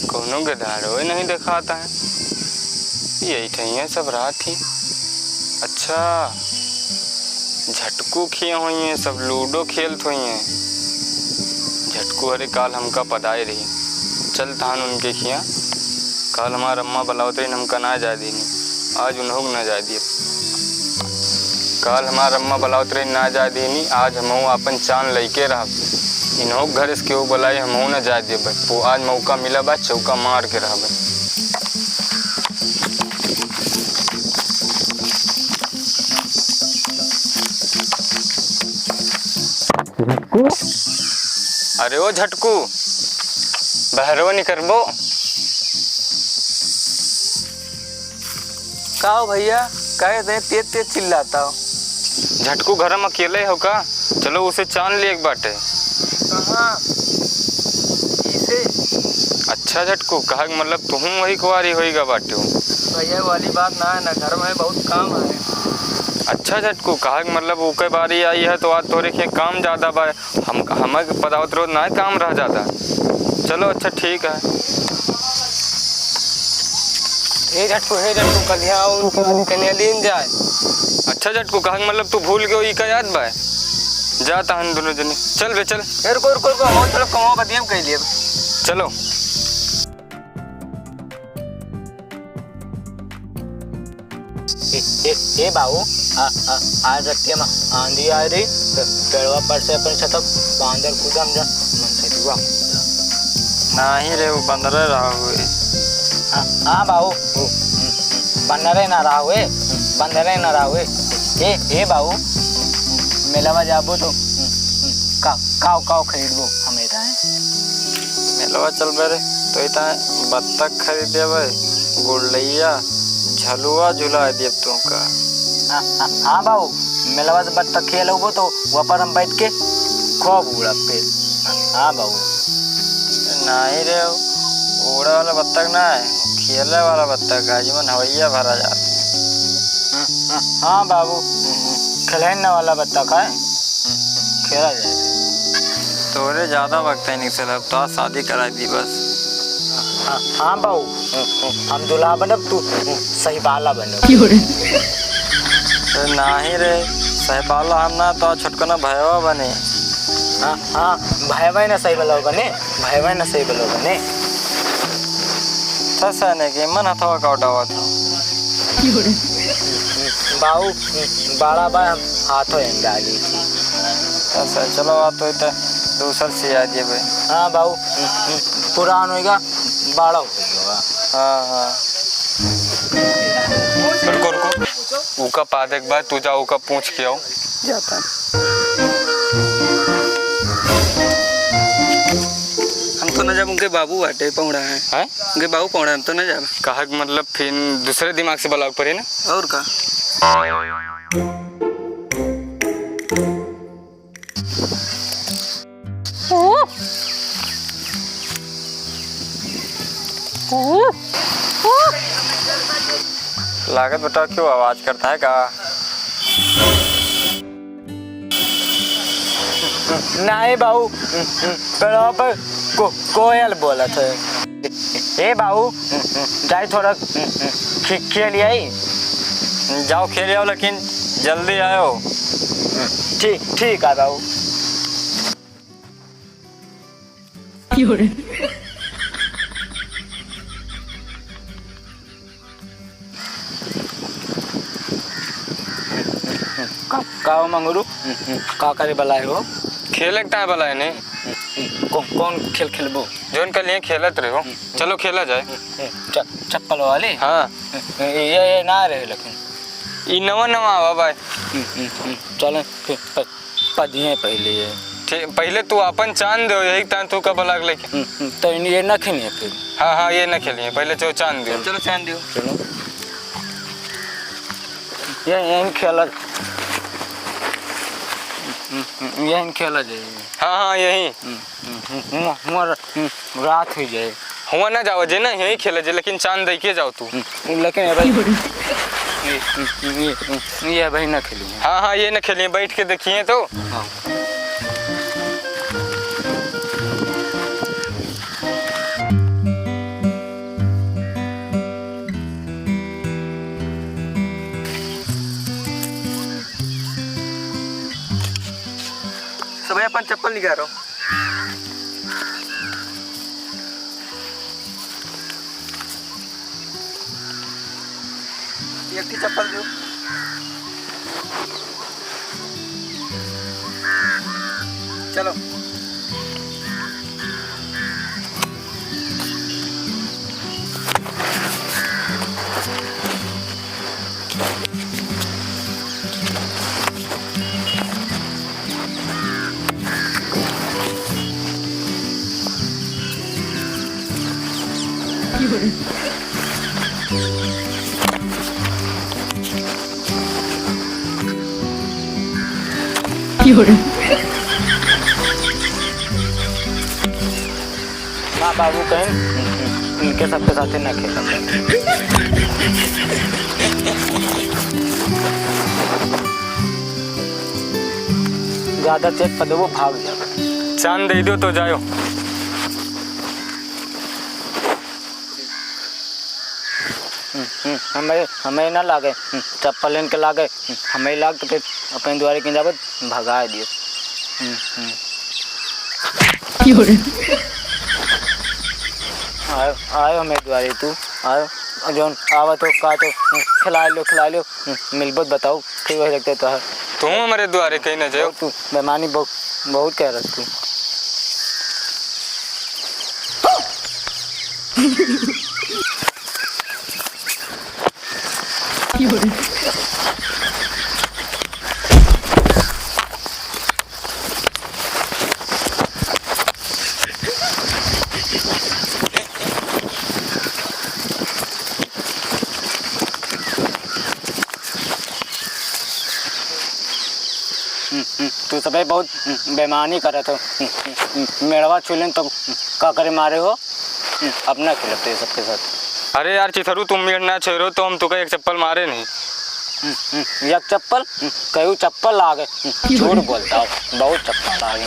कोनो गधाड़ो नहीं दिखाता है, यही ठहिया सब रात ही। अच्छा झटकू किए हुई हैं, सब लूडो खेलत हुई हैं। झटकू अरे काल हमका पदाए रही, चल थान उनके खिया। काल हमारा अम्मा बलावत रही हमका ना जा दी, आज उन्हों ना जा दिए। काल हमारा अम्मा बलावत रही ना जा दी, आज हम अपन चांद लेके रहा। इन्हों घर इसके वो बुलाई हम न जा दे भाई, वो आज मौका मिला बा चौका मार के रहा भाई। झटकू अरे ओ झटकू बहरो नहीं करबो का भैया कहे दे तेज तेज चिल्लाता हो। झटकू घर में अकेले हो का? चलो उसे चांद ले एक बाटे। कहाँ इसे? अच्छा झटकू कहा मतलब तुम वही कुआरी होईगा बाटे हो? भैया वाली बात ना है ना, घर में बहुत काम है। अच्छा झटकू कहा मतलब ऊके बारी आई है तो आज तोरे के काम ज्यादा बा, हम हमें पदावत रोज ना काम रह जाता। चलो अच्छा ठीक है। हे झटकू कलिया उनके वाली कन्या लीन जाए। अच्छा झटकू कहा मतलब तू भूल गयो ई का याद बा? जाता हम दोनों जने, चल बे चल। रुको हम चलो कहो बदियम कह लिए। चलो ए बाबू आज रतिया में आंधी आ रही, पेड़वा पर से अपन छत बांदर कूदम जा मन नहीं रे वो बंदर रहा हुए। हाँ बाबू बंदरे ना रहा हुए, बंदरे ना रहा हुए। ए बाबू मेलावा जाबो तो काव खरीदबो हम इता है। मेलावा चल बेरे तो इता बत्तख खरीदे भाई, गुड़लैया झलुआ झुला दिए तुमका। हाँ बाबू मेलावा से बत्तख खेलबो तो वहाँ पर हम बैठ के खूब उड़ा पे। हाँ बाबू नहीं रे उड़ा वाला बत्तख ना है, खेले वाला बत्तख है जीवन हवैया भरा जाता। हाँ बाबू खिलने वाला बत्तख है, खेला जाए। तोरे ज्यादा वक्त है नहीं से तो शादी करा दी बस। हाँ बाबू हम दूल्हा बनब तू सही बाला बनब। नहीं रे सहबाला हम ना तो छोटकना भयवा बने। हाँ भयवा ना सही बलो बने, भयवा ना सही बलो बने। ससा ने के मन हथवा काटावा था बाबू बड़ा बा हाथों में डाली थी। ससा चलो आ तो इतना दूसर से आ दिए भाई। हाँ बाबू पुरान होएगा बड़ा होएगा। हाँ रुको ऊका पादे के बाद तू जाओ का पूछ के आओ जाता। हम तो न जब उनके बाबू बाटे पौड़ा है, उनके बाबू पौड़ा हम तो न जाब। कहा मतलब फिर दूसरे दिमाग से ब्लॉक पड़े ना और का। लागत बता क्यों आवाज करता है का? नहीं बाबू पेड़ों पर कोयल बोला था। ए बाबू जाए थोड़ा खेल आई। जाओ खेल आओ लेकिन जल्दी आयो। ठीक है बाबू। का मंगरू का करे बलाए हो? खेले का है भला ने? कौन खेल खेलबो? जोन कल ये खेलत रहे हो, चलो खेला जाए। चप्पल वाले? हाँ ये ना रहे लेकिन ये नवा आवा भाई। चलो पदिए पहले पहले तू अपन चांद दो, यही तान तू कब लाग लेके। तो ये ना खेलिए फिर। हाँ ये न खेलिए, पहले चो चांद दो। चलो चांद दियो। चलो यही खेला, यही खेला जाए। हाँ यही रात हुई जाए। हुआ ना जाओ जे ना, यही खेले जे, लेकिन चांद दे के जाओ तू। लेकिन ये भाई ना खेली। हाँ ये न खेलिए, बैठ के देखिए तो। हाँ। सब अपन चप्पल निकाल रहा हूँ। एक ही चप्पल दो। चलो माँ बाबू कहीं इनके सबके साथ ना खेला। ज्यादा चेक पर वो भाग जाएगा। चांद दे दो तो जाओ। हमें ना लागे चप्पल इनके लागे, हमें लाग तो फिर अपने द्वारे की जावत भगा दियो। आयो हमें द्वारे तू आयो, जो आवा तो का तो खिला लो मिलबत बताओ फिर वही लगते तो है। तू हमारे द्वारे कहीं ना जाओ। तू बेमानी बहुत कह रहा तू। तू सब बहुत बेमानी कर रहा था। मेड़वा छूलें तो का करे मारे हो, अपना खिलते सबके साथ। अरे यार चिथरू, तुम मेरे ना छोड़ो तो हम तुका एक चप्पल मारे नहीं। एक चप्पल कहीं चप्पल आ गए, झूठ बोलता हो, बहुत चप्पल आ गए।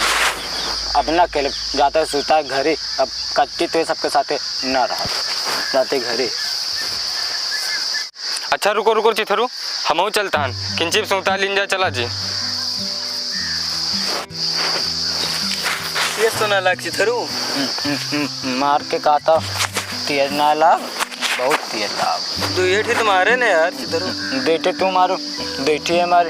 अपना खेल जाता है, सोता है घरे। अब कच्ची तो सबके साथ ना रहा, जाते घरे। अच्छा रुको चिथरू, हम चलता हन किंचिप सोता लिंजा चला जी। ये तो ना लाग चिथरू। मार के काता तेज ना लाग, बहुत तेज लाग। दो ये तो मारे ना यार चिथरू। देटे तू मारो, देठी है मारे।